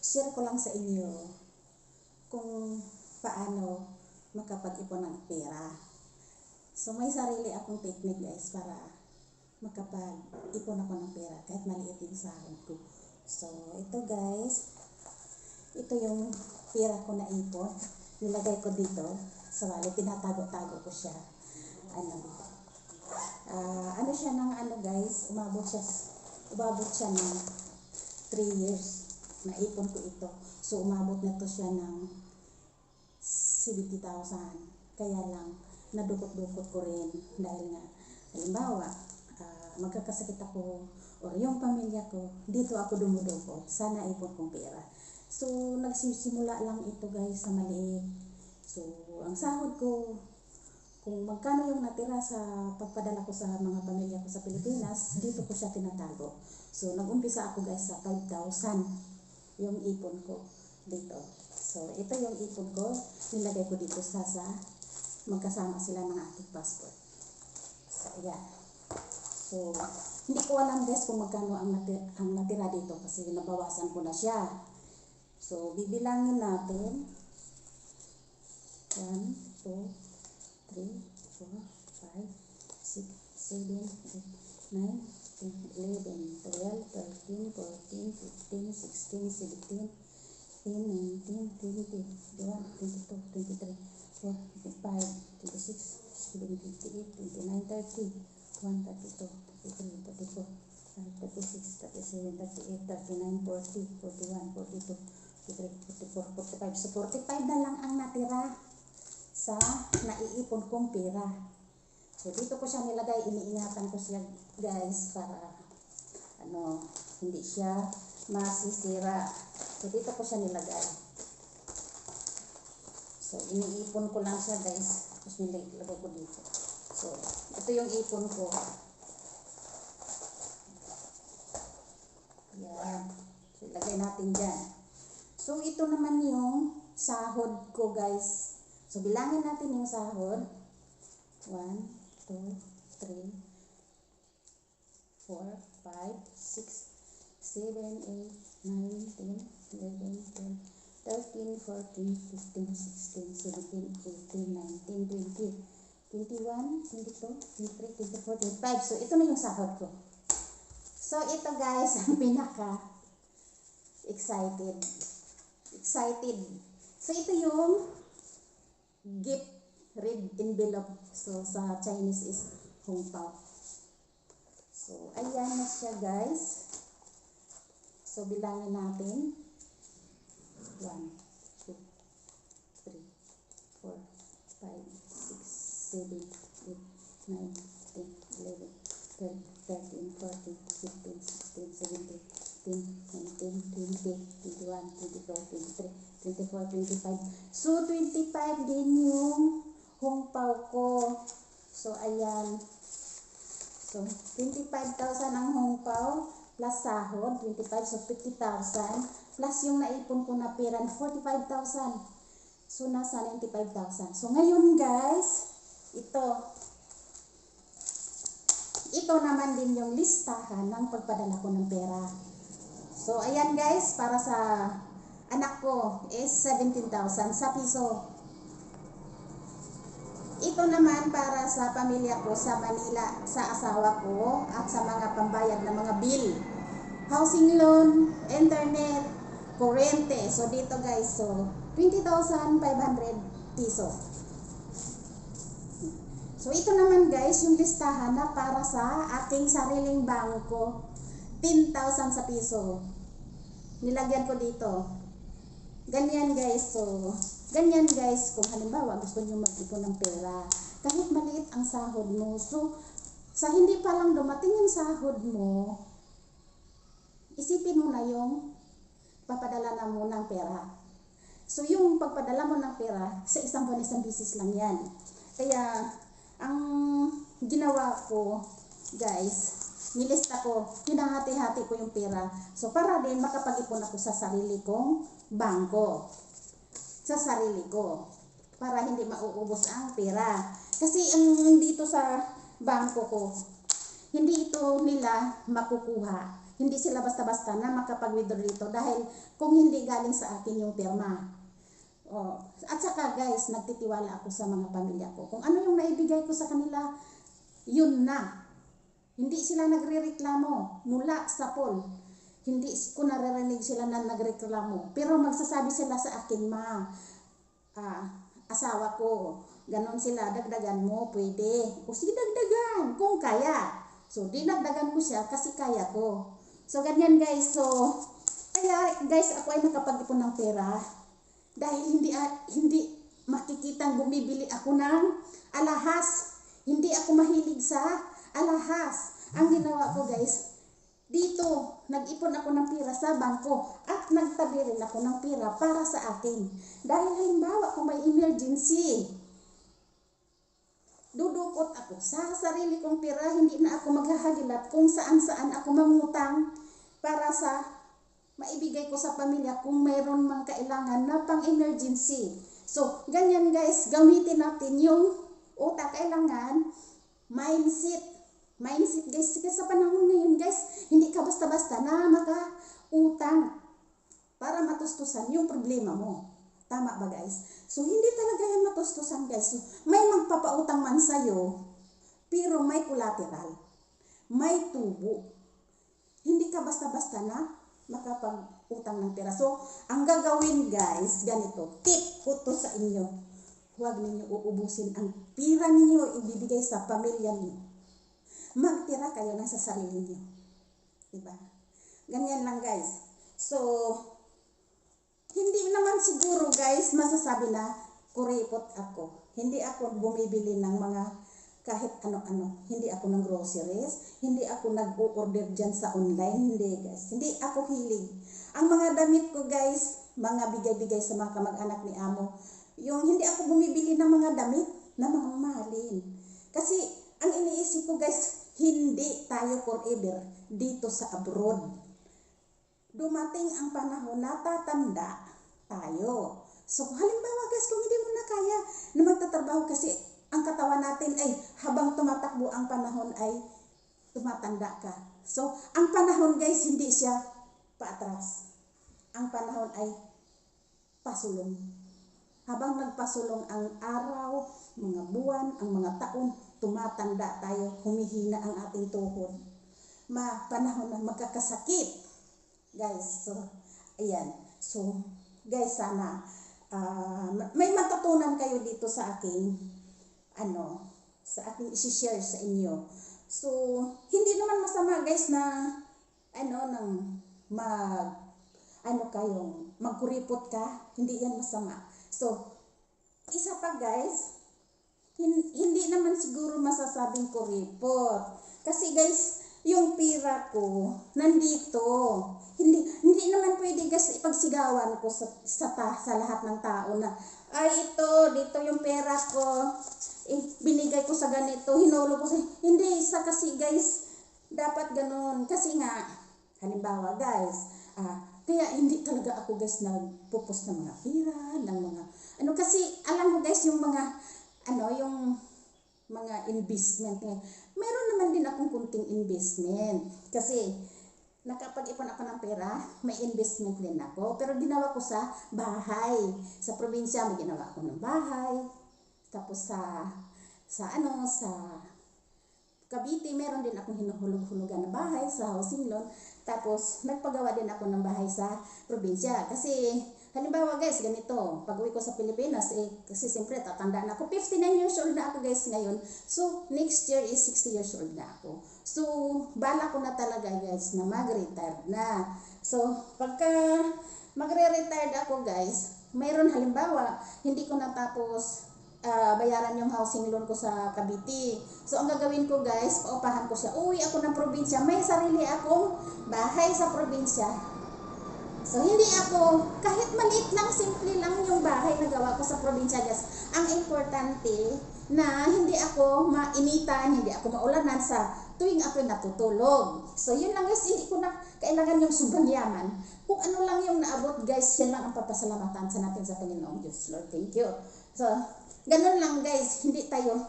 share ko lang sa inyo kung paano makapag-ipon ng pera. So may sarili akong technique guys para makapag-ipon ako ng pera kahit maliit yung sahod ko. So ito guys, ito yung pera ko na ipon. Nilagay ko dito sa wallet, tinatago-tago ko siya. Ano siya ng guys, umabot siya ng 3 years na ipon ko ito. So umabot na to siya ng 70,000. Kaya lang nadukot-dukot ko rin dahil nga halimbawa magkakasakit ako o yung pamilya ko, dito ako dumudukot sa naipon kong pera. So nagsisimula lang ito guys sa maliit. So ang sahod ko, kung magkano yung natira sa pagpadala ko sa mga pamilya ko sa Pilipinas, dito ko siya tinatago. So nag-umpisa ako guys sa 5,000 yung ipon ko dito. So ito yung ipon ko, nilagay ko dito sa magkasama sila ng aking passport. So ayan. So hindi ko alam guys kung magkano ang natira dito kasi nabawasan ko na siya. So bibilangin natin. 1, 2, 3, 4, 5, 6, 7, 8, 9, 10, 11, 12, 13, 14, 15, 16, 17, 18, 19, 20, 21, 22, 23, 24, 25. So 45 na lang ang natira sa naiipon kong pera. So dito ko siya nilagay, iniingatan ko siya guys para hindi siya masisira. So dito ko siya nilagay. So iniipon ko lang siya guys, tapos nilagay ko dito. So ito yung ipon ko. Yan. So ilagay natin dyan. So ito naman yung sahod ko guys. So bilangin natin yung sahod. 1, 2, 3, 4, 5, 6, 7, 8, 9, 10, 11, 12, 13, 14, 15, 16, 17, 18, 19, 20, 21, 22, 23, 24, 25. So ito na yung sahod ko. So ito guys, ang pinaka excited. So ito yung gift red envelope. So sa Chinese is hongpao. So ayan na siya guys. So bilangin natin. 1, 2, 3, 4, 5, 6, 7, 8, 9, 10, 11, 12, 13, 14, 15, 16, 17, 18, 19, 20, 21, 22, 23, 24, 25. So 25 din yung hongpao ko. So ayan. So 25,000 ang hongpao plus sahod 25, so 50,000 plus yung naipon ko na pera 45,000. So nasa 95,000. So ngayon guys, ito naman din yung listahan ng pagpadala ko ng pera. So ayan guys, para sa anak ko is 17,000 sa piso. Ito naman para sa pamilya ko sa Manila, sa asawa ko at sa mga pambayad na mga bill. Housing loan, internet, kuryente. So dito guys, so 20,500 piso. So ito naman guys, yung listahan na para sa aking sariling bangko. 10,000 sa piso. Nilagyan ko dito. Ganyan guys, so ganyan guys, kung halimbawa gusto niyo mag-ipon ng pera, kahit maliit ang sahod mo, so sa hindi pa lang dumating yung sahod mo, isipin mo na yung papadala na mo ng pera. So yung pagpadala mo ng pera, sa isang buwan, isang bisis lang yan. Kaya ang ginawa ko guys, nilista ko, hinahati-hati ko yung pera. So para din makapag-ipon ako sa sarili kong bangko. Sa sarili ko. Para hindi mauubos ang pera. Kasi ang dito sa bangko ko, hindi ito nila makukuha. hindi sila basta-basta na makapag-withdraw dito dahil kung hindi galing sa akin yung pirma. Oh, at saka guys, nagtitiwala ako sa mga pamilya ko. Kung ano yung naibigay ko sa kanila, yun na. Hindi sila nagrereklamo mula sa poll. Hindi ko naririnig sila na nagreklamo. Pero magsasabi sila sa akin, ma, asawa ko, ganon sila, dagdagan mo, pwede. O sige, dagdagan, kung kaya. So, dinagdagan ko siya kasi kaya ko. So, ganyan guys. So, kaya guys, ako ay nakapag-ipon ng pera. Dahil hindi makikitang bumibili ako ng alahas. Hindi ako mahilig sa alahas. Ang ginawa ko guys, dito, nag-ipon ako ng pera sa bangko at nagtabi rin ako ng pera para sa akin. Dahil halimbawa kung may emergency, dudukot ako sa sarili kong pera, hindi na ako maghahagilap kung saan-saan ako mangutang para sa maibigay ko sa pamilya kung mayroon mang kailangan na pang-emergency. So, ganyan guys, gamitin natin yung utak, kailangan, mindset. Mindset guys, kasi sa panahon ngayon guys, hindi ka basta-basta na maka-utang para matustusan yung problema mo. Tama ba guys? So, hindi talaga yan matustusan guys. So, may magpapautang man sa'yo, pero may collateral. May tubo. Hindi ka basta-basta na makapag-utang ng pera. So, ang gagawin guys, ganito, tip ko to sa inyo. Huwag ninyo uubusin ang pera ninyo ibibigay sa pamilya niyo. Magtira kayo ng sa sarili niyo. Diba? Ganyan lang guys. So, hindi naman siguro guys masasabi na kuripot ako. Hindi ako bumibili ng mga kahit ano-ano. Hindi ako ng groceries. Hindi ako nag-o-order dyan sa online. Hindi guys. Hindi ako hilig. Ang mga damit ko guys, mga bigay-bigay sa mga kamag-anak ni Amo. Yung hindi ako bumibili ng mga damit na mga mahalin. Kasi ang iniisip ko guys, hindi tayo forever dito sa abroad. Dumating ang panahon na tatanda tayo. So halimbawa guys, kung hindi mo na kaya na magtatrabaho kasi ang katawan natin ay habang tumatakbo ang panahon ay tumatanda ka. So, ang panahon guys, hindi siya paatras. Ang panahon ay pasulong. Habang nagpasulong ang araw, mga buwan, ang mga taon, tumatanda tayo, humihina ang ating tuhod. Panahon na magkakasakit. Guys, so, ayan. So, guys, sana may matutunan kayo dito sa aking sa aking i-share sa inyo. So, hindi naman masama guys na nang kayong magkuripot ka, hindi yan masama. So, isa pa guys, hindi naman siguro masasabing kuripot. Kasi guys, yung pira ko nandito. Hindi naman pwede guys ipagsigawan ko sa lahat ng tao na ay dito yung pera ko. Binigay ko sa ganito, hinulog ko sa... Hindi, kasi guys, dapat ganun. Kasi nga, halimbawa guys, kaya hindi talaga ako guys nagpupos ng mga pira, ng mga... kasi alam mo guys, yung mga, yung mga investment. Meron naman din akong kunting investment. Kasi, nakapag-ipon ako ng pera, may investment din ako. Pero ginawa ko sa bahay. Sa probinsya, may ginawa ako ng bahay. Tapos sa Cavite, meron din akong hinuhulog-hulugan na bahay sa housing loan. Tapos, nagpagawa din ako ng bahay sa probinsya. Kasi, halimbawa guys, ganito, pag uwi ko sa Pilipinas, kasi siyempre, tatanda na ako. 59 years old na ako guys ngayon. So, next year is 60 years old na ako. So, bala ko na talaga guys na mag-retire na. So, pagka magre-retire ako guys, mayroon halimbawa, hindi ko natapos bayaran yung housing loan ko sa Cavite. So, ang gagawin ko guys, paupahan ko siya. Uwi ako ng probinsya. May sarili akong bahay sa probinsya. So, hindi ako, kahit maliit lang, simple lang yung bahay na gawa ko sa probinsya guys. Ang importante na hindi ako mainitan, hindi ako maulanan sa tuwing ako natutulog. So, yun lang guys, hindi ko na kailangan yung sobrang yaman. Kung ano lang yung naabot guys, yan lang ang papasalamatan sa natin sa Panginoong Diyos. Lord, thank you. So, ganun lang guys, hindi tayo,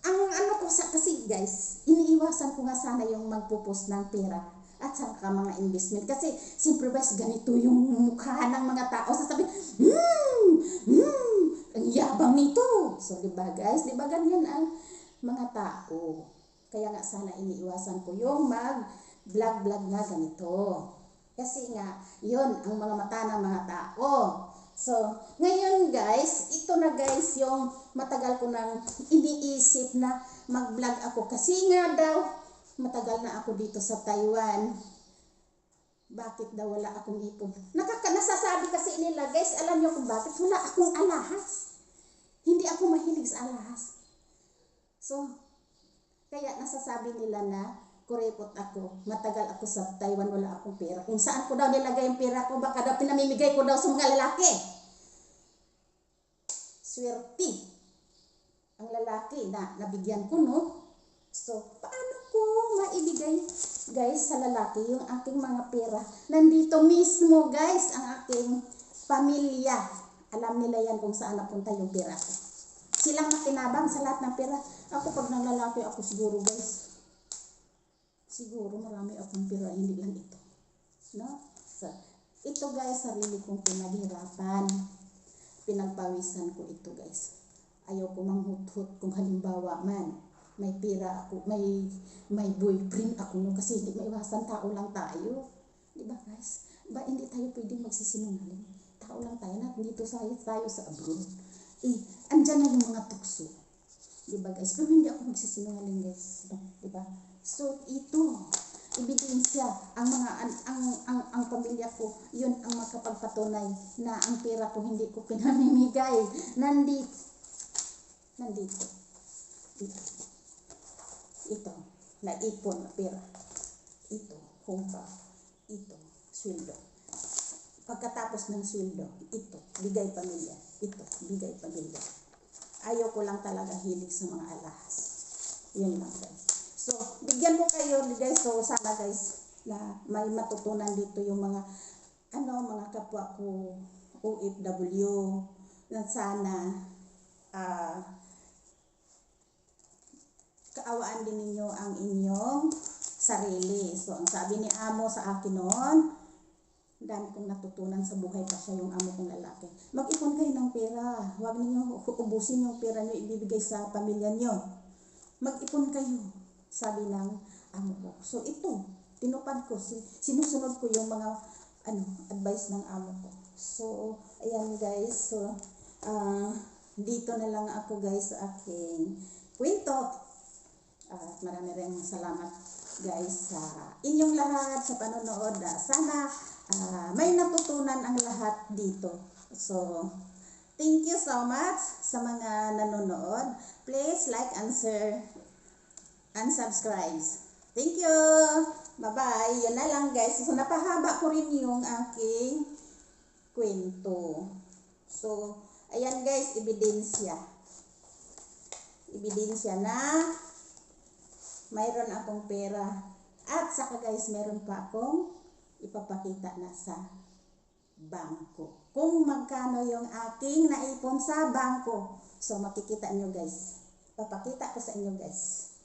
kasi guys, iniiwasan ko nga sana yung magpupos ng pera at saka mga investment. Kasi, siyempre guys, ganito yung mukha ng mga tao. Sasabi, ang yabang nito. So, di ba guys? Di ba ganyan ang mga tao? Kaya nga sana iniiwasan ko yung mag-vlog na ganito. Kasi nga, yun ang mga mata ng mga tao. So, ngayon guys, ito na guys yung matagal ko nang iniisip na mag-vlog ako. Kasi nga daw, matagal na ako dito sa Taiwan. Bakit daw wala akong ipon? Nasasabi kasi nila, guys, alam nyo kung bakit? Wala akong alahas. Hindi ako mahilig sa alahas. So, kaya nasasabi nila na kuripot ako. Matagal ako sa Taiwan, wala akong pera. Kung saan ko daw nilagay yung pera ko, baka daw pinamimigay ko daw sa mga lalaki. Swerte ang lalaki na nabigyan ko, no? So, paano ko maibigay, guys, sa lalaki yung aking mga pera? Nandito mismo, guys, ang aking pamilya. Alam nila yan kung saan napunta yung pera ko. Silang makinabang sa lahat ng pera. Ako, pag nang lalaki ako siguro, guys, siguro marami akong pera, hindi lang ito. No? So, ito, guys, sarili kong pinaghirapan. Pinagpawisan ko ito, guys. Ayaw ko manghut-hut kung halimbawa man may pera ako, may boyfriend ako, no? Kasi hindi maiwasan, tao lang tayo. Di ba guys? Ba hindi tayo pwedeng magsisinungaling? Tao lang tayo, na dito tayo sa abroad. Andyan na yung mga tukso. Di ba guys? Pero hindi ako magsisinungaling, guys. Di ba? So, ito, ebidensya, ang pamilya ko, yun ang makapagpatunay na ang pera ko hindi ko pinamimigay. Nandito. Ito, naipon na pera. Ito, humpa. Ito, sweldo. Pagkatapos ng sweldo, ito, bigay pamilya. Ito, bigay pamilya. Ayaw ko lang talaga hilig sa mga alahas. Yun lang guys. So, bigyan ko kayo guys. So, sana guys, na may matutunan dito yung mga, mga kapwa ko, OFW, na sana, kaawaan din ninyo ang inyong sarili. So, ang sabi ni amo sa akin noon, dami kong natutunan sa buhay pa siya yung amo kong lalaki. Mag-ipon kayo ng pera. Huwag ninyo ubusin yung pera nyo ibibigay sa pamilya nyo. Mag-ipon kayo, sabi ng amo ko. So, ito, tinupad ko. Sinusunod ko yung mga advice ng amo ko. So, ayan guys. So, dito na lang ako guys sa aking kwento. Marami rin salamat guys sa inyong lahat sa panonood. Sana may natutunan ang lahat dito. So, thank you so much sa mga nanonood. Please like and share and subscribe. Thank you! Bye-bye! Yan na lang guys. So, napahaba ko rin yung aking kwento. So, ayan guys, ebidensya. Ebidensya na mayroon akong pera. At saka guys, meron pa akong ipapakita na sa bangko. Kung magkano yung aking naipon sa bangko. So, makikita nyo guys. Papakita ko sa inyo guys.